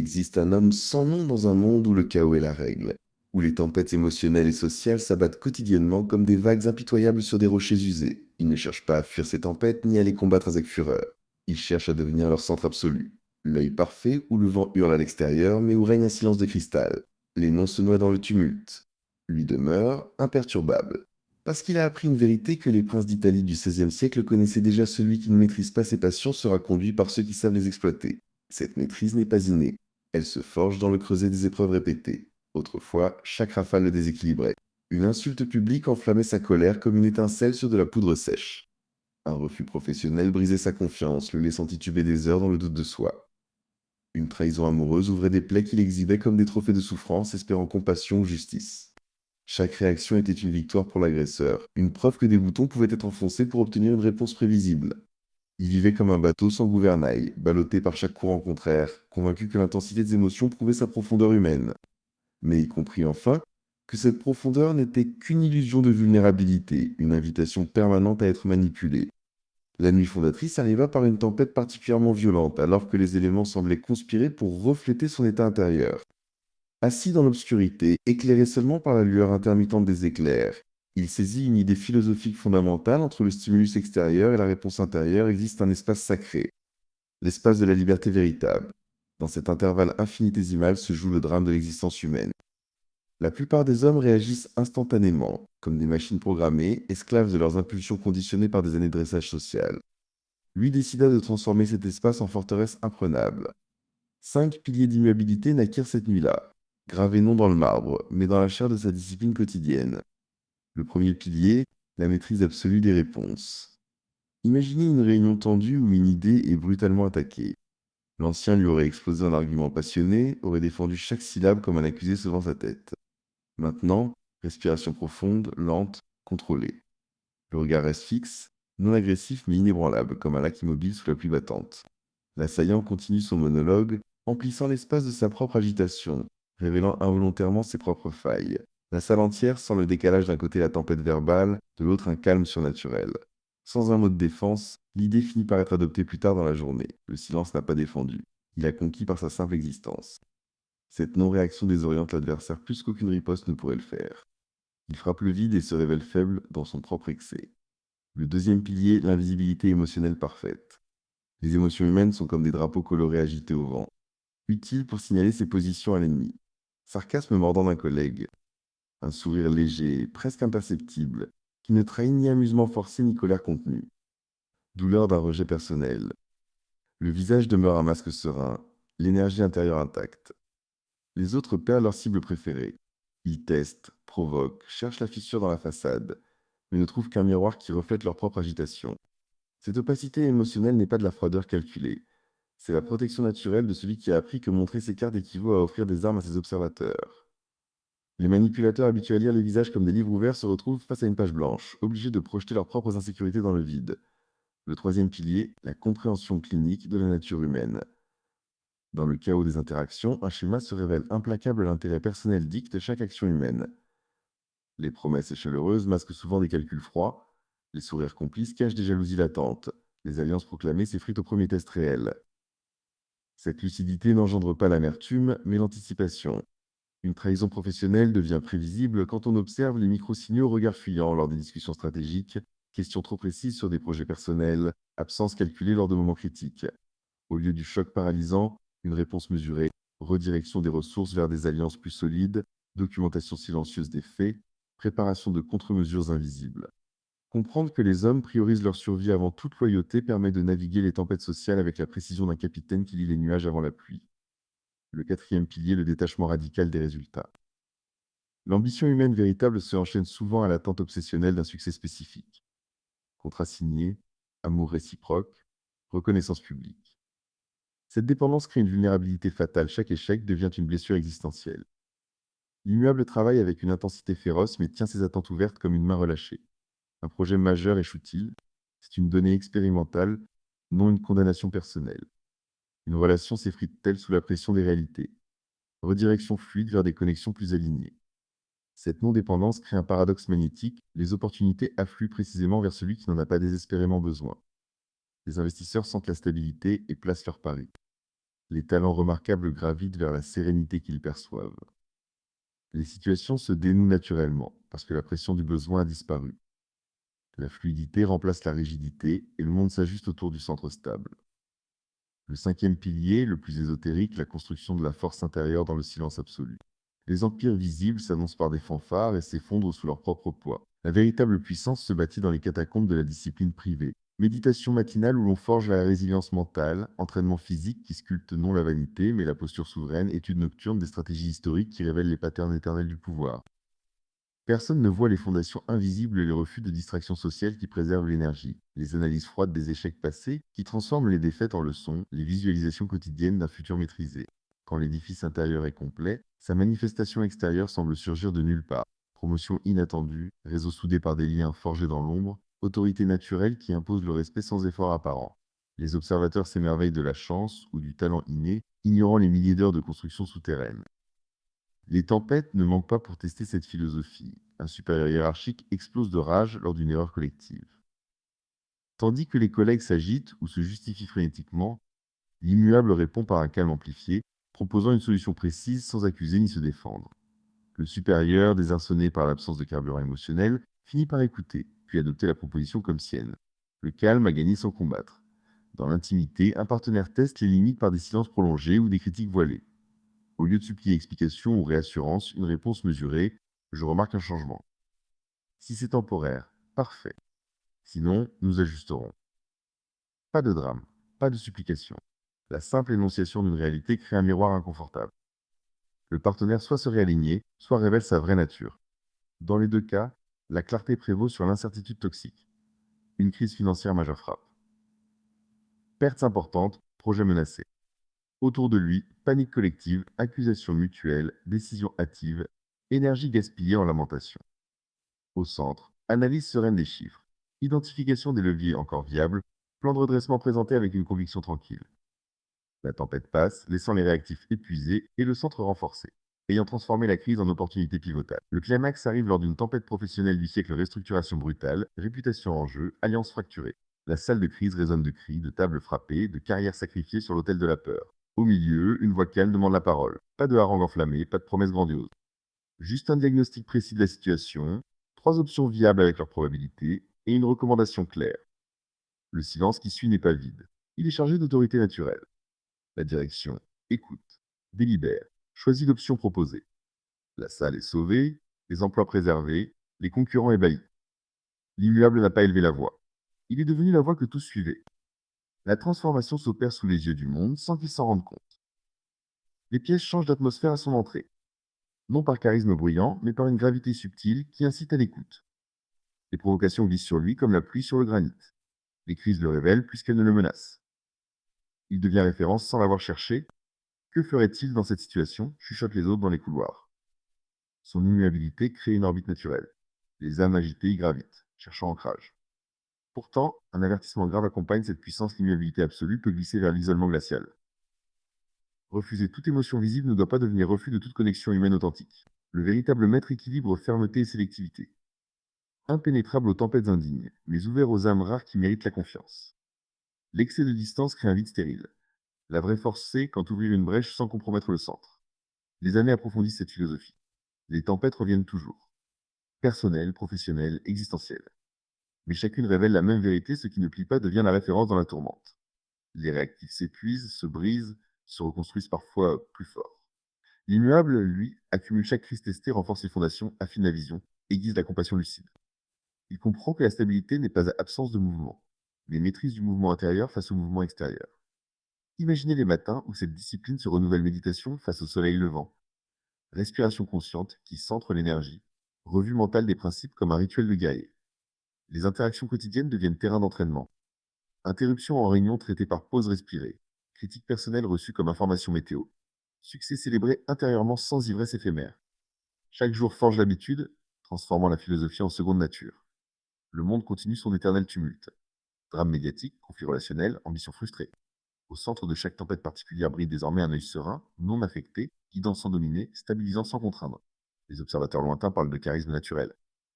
existe un homme sans nom dans un monde où le chaos est la règle, où les tempêtes émotionnelles et sociales s'abattent quotidiennement comme des vagues impitoyables sur des rochers usés. Il ne cherche pas à fuir ces tempêtes ni à les combattre avec fureur. Il cherche à devenir leur centre absolu. L'œil parfait où le vent hurle à l'extérieur mais où règne un silence de cristal. Les noms se noient dans le tumulte. Lui demeure imperturbable. Parce qu'il a appris une vérité que les princes d'Italie du XVIe siècle connaissaient déjà: celui qui ne maîtrise pas ses passions sera conduit par ceux qui savent les exploiter. Cette maîtrise n'est pas innée. Elle se forge dans le creuset des épreuves répétées. Autrefois, chaque rafale le déséquilibrait. Une insulte publique enflammait sa colère comme une étincelle sur de la poudre sèche. Un refus professionnel brisait sa confiance, le laissant tituber des heures dans le doute de soi. Une trahison amoureuse ouvrait des plaies qu'il exhibait comme des trophées de souffrance, espérant compassion ou justice. Chaque réaction était une victoire pour l'agresseur, une preuve que des boutons pouvaient être enfoncés pour obtenir une réponse prévisible. Il vivait comme un bateau sans gouvernail, ballotté par chaque courant contraire, convaincu que l'intensité des émotions prouvait sa profondeur humaine. Mais il comprit enfin que cette profondeur n'était qu'une illusion de vulnérabilité, une invitation permanente à être manipulé. La nuit fondatrice arriva par une tempête particulièrement violente, alors que les éléments semblaient conspirer pour refléter son état intérieur. Assis dans l'obscurité, éclairé seulement par la lueur intermittente des éclairs, il saisit une idée philosophique fondamentale: entre le stimulus extérieur et la réponse intérieure existe un espace sacré, l'espace de la liberté véritable. Dans cet intervalle infinitésimal se joue le drame de l'existence humaine. La plupart des hommes réagissent instantanément, comme des machines programmées, esclaves de leurs impulsions conditionnées par des années de dressage social. Lui décida de transformer cet espace en forteresse imprenable. 5 piliers d'immuabilité naquirent cette nuit-là, gravés non dans le marbre, mais dans la chair de sa discipline quotidienne. Le premier pilier, la maîtrise absolue des réponses. Imaginez une réunion tendue où une idée est brutalement attaquée. L'ancien lui aurait exposé un argument passionné, aurait défendu chaque syllabe comme un accusé devant sa tête. Maintenant, respiration profonde, lente, contrôlée. Le regard reste fixe, non agressif mais inébranlable, comme un lac immobile sous la pluie battante. L'assaillant continue son monologue, emplissant l'espace de sa propre agitation, révélant involontairement ses propres failles. La salle entière sent le décalage: d'un côté la tempête verbale, de l'autre un calme surnaturel. Sans un mot de défense, l'idée finit par être adoptée plus tard dans la journée. Le silence n'a pas défendu. Il a conquis par sa simple existence. Cette non-réaction désoriente l'adversaire plus qu'aucune riposte ne pourrait le faire. Il frappe le vide et se révèle faible dans son propre excès. Le deuxième pilier, l'invisibilité émotionnelle parfaite. Les émotions humaines sont comme des drapeaux colorés agités au vent, utiles pour signaler ses positions à l'ennemi. Sarcasme mordant d'un collègue, un sourire léger, presque imperceptible, qui ne trahit ni amusement forcé ni colère contenue. Douleur d'un rejet personnel. Le visage demeure un masque serein, l'énergie intérieure intacte. Les autres perdent leur cible préférée. Ils testent, provoquent, cherchent la fissure dans la façade, mais ne trouvent qu'un miroir qui reflète leur propre agitation. Cette opacité émotionnelle n'est pas de la froideur calculée. C'est la protection naturelle de celui qui a appris que montrer ses cartes équivaut à offrir des armes à ses observateurs. Les manipulateurs habitués à lire les visages comme des livres ouverts se retrouvent face à une page blanche, obligés de projeter leurs propres insécurités dans le vide. Le troisième pilier, la compréhension clinique de la nature humaine. Dans le chaos des interactions, un schéma se révèle implacable à l'intérêt personnel dicte chaque action humaine. Les promesses chaleureuses masquent souvent des calculs froids, les sourires complices cachent des jalousies latentes, les alliances proclamées s'effritent au premier test réel. Cette lucidité n'engendre pas l'amertume, mais l'anticipation. Une trahison professionnelle devient prévisible quand on observe les micro-signaux au regard fuyant lors des discussions stratégiques, questions trop précises sur des projets personnels, absence calculée lors de moments critiques. Au lieu du choc paralysant, une réponse mesurée, redirection des ressources vers des alliances plus solides, documentation silencieuse des faits, préparation de contre-mesures invisibles. Comprendre que les hommes priorisent leur survie avant toute loyauté permet de naviguer les tempêtes sociales avec la précision d'un capitaine qui lit les nuages avant la pluie. Le quatrième pilier, le détachement radical des résultats. L'ambition humaine véritable se enchaîne souvent à l'attente obsessionnelle d'un succès spécifique. Contrat signé, amour réciproque, reconnaissance publique. Cette dépendance crée une vulnérabilité fatale. Chaque échec devient une blessure existentielle. L'immuable travaille avec une intensité féroce mais tient ses attentes ouvertes comme une main relâchée. Un projet majeur échoue-t-il? C'est une donnée expérimentale, non une condamnation personnelle. Une relation s'effrite-t-elle sous la pression des réalités? Redirection fluide vers des connexions plus alignées. Cette non-dépendance crée un paradoxe magnétique: les opportunités affluent précisément vers celui qui n'en a pas désespérément besoin. Les investisseurs sentent la stabilité et placent leurs paris. Les talents remarquables gravitent vers la sérénité qu'ils perçoivent. Les situations se dénouent naturellement, parce que la pression du besoin a disparu. La fluidité remplace la rigidité et le monde s'ajuste autour du centre stable. Le cinquième pilier, le plus ésotérique, la construction de la force intérieure dans le silence absolu. Les empires visibles s'annoncent par des fanfares et s'effondrent sous leur propre poids. La véritable puissance se bâtit dans les catacombes de la discipline privée. Méditation matinale où l'on forge la résilience mentale, entraînement physique qui sculpte non la vanité mais la posture souveraine, étude nocturne des stratégies historiques qui révèlent les patterns éternels du pouvoir. Personne ne voit les fondations invisibles et les refus de distraction sociale qui préservent l'énergie, les analyses froides des échecs passés qui transforment les défaites en leçons, les visualisations quotidiennes d'un futur maîtrisé. Quand l'édifice intérieur est complet, sa manifestation extérieure semble surgir de nulle part. Promotion inattendue, réseau soudé par des liens forgés dans l'ombre, autorité naturelle qui impose le respect sans effort apparent. Les observateurs s'émerveillent de la chance ou du talent inné, ignorant les milliers d'heures de construction souterraine. Les tempêtes ne manquent pas pour tester cette philosophie. Un supérieur hiérarchique explose de rage lors d'une erreur collective. Tandis que les collègues s'agitent ou se justifient frénétiquement, l'immuable répond par un calme amplifié, proposant une solution précise sans accuser ni se défendre. Le supérieur, désarçonné par l'absence de carburant émotionnel, finit par écouter, puis adopter la proposition comme sienne. Le calme a gagné sans combattre. Dans l'intimité, un partenaire teste les limites par des silences prolongés ou des critiques voilées. Au lieu de supplier explication ou réassurance, une réponse mesurée: je remarque un changement. Si c'est temporaire, parfait. Sinon, nous ajusterons. Pas de drame, pas de supplication. La simple énonciation d'une réalité crée un miroir inconfortable. Le partenaire soit se réaligner, soit révèle sa vraie nature. Dans les deux cas, la clarté prévaut sur l'incertitude toxique. Une crise financière majeure frappe. Pertes importantes, projet menacé. Autour de lui, panique collective, accusations mutuelles, décisions hâtives, énergie gaspillée en lamentation. Au centre, analyse sereine des chiffres, identification des leviers encore viables, plan de redressement présenté avec une conviction tranquille. La tempête passe, laissant les réactifs épuisés et le centre renforcé, ayant transformé la crise en opportunité pivotale. Le climax arrive lors d'une tempête professionnelle du siècle: restructuration brutale, réputation en jeu, alliance fracturée. La salle de crise résonne de cris, de tables frappées, de carrières sacrifiées sur l'autel de la peur. Au milieu, une voix calme demande la parole. Pas de harangue enflammée, pas de promesses grandioses. Juste un diagnostic précis de la situation, trois options viables avec leurs probabilités, et une recommandation claire. Le silence qui suit n'est pas vide. Il est chargé d'autorité naturelle. La direction écoute, délibère, choisit l'option proposée. La salle est sauvée, les emplois préservés, les concurrents ébahis. L'immuable n'a pas élevé la voix. Il est devenu la voix que tous suivaient. La transformation s'opère sous les yeux du monde sans qu'il s'en rende compte. Les pièces changent d'atmosphère à son entrée. Non par charisme bruyant, mais par une gravité subtile qui incite à l'écoute. Les provocations glissent sur lui comme la pluie sur le granit. Les crises le révèlent puisqu'elles ne le menacent. Il devient référence sans l'avoir cherché. Que ferait-il dans cette situation? Chuchotent les autres dans les couloirs. Son immuabilité crée une orbite naturelle. Les âmes agitées y gravitent, cherchant ancrage. Pourtant, un avertissement grave accompagne cette puissance: l'immuabilité absolue peut glisser vers l'isolement glacial. Refuser toute émotion visible ne doit pas devenir refus de toute connexion humaine authentique. Le véritable maître équilibre fermeté et sélectivité. Impénétrable aux tempêtes indignes, mais ouvert aux âmes rares qui méritent la confiance. L'excès de distance crée un vide stérile. La vraie force, c'est quand ouvrir une brèche sans compromettre le centre. Les années approfondissent cette philosophie. Les tempêtes reviennent toujours. Personnelles, professionnelles, existentielles. Mais chacune révèle la même vérité: ce qui ne plie pas devient la référence dans la tourmente. Les réactifs s'épuisent, se brisent, se reconstruisent parfois plus forts. L'immuable, lui, accumule chaque crise testée, renforce les fondations, affine la vision, aiguise la compassion lucide. Il comprend que la stabilité n'est pas absence de mouvement, mais maîtrise du mouvement intérieur face au mouvement extérieur. Imaginez les matins où cette discipline se renouvelle: méditation face au soleil levant, respiration consciente qui centre l'énergie, revue mentale des principes comme un rituel de guerrier. Les interactions quotidiennes deviennent terrain d'entraînement. Interruption en réunion traitée par pause respirée. Critique personnelle reçue comme information météo. Succès célébré intérieurement sans ivresse éphémère. Chaque jour forge l'habitude, transformant la philosophie en seconde nature. Le monde continue son éternel tumulte. Drame médiatique, conflit relationnel, ambition frustrée. Au centre de chaque tempête particulière brille désormais un œil serein, non affecté, guidant sans dominer, stabilisant sans contraindre. Les observateurs lointains parlent de charisme naturel.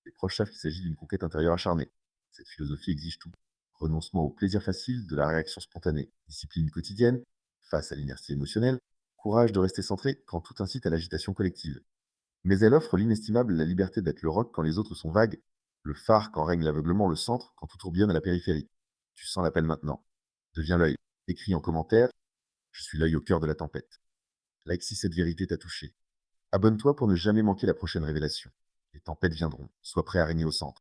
Les proches savent qu'il s'agit d'une conquête intérieure acharnée. Cette philosophie exige tout: renoncement au plaisir facile de la réaction spontanée, discipline quotidienne, Face à l'inertie émotionnelle, courage de rester centré quand tout incite à l'agitation collective. Mais elle offre l'inestimable la liberté d'être le roc quand les autres sont vagues, le phare quand règne l'aveuglement, le centre quand tout tourbillonne à la périphérie. Tu sens l'appel maintenant. Deviens l'œil. Écris en commentaire, je suis l'œil au cœur de la tempête. Like si cette vérité t'a touché. Abonne-toi pour ne jamais manquer la prochaine révélation. Les tempêtes viendront. Sois prêt à régner au centre.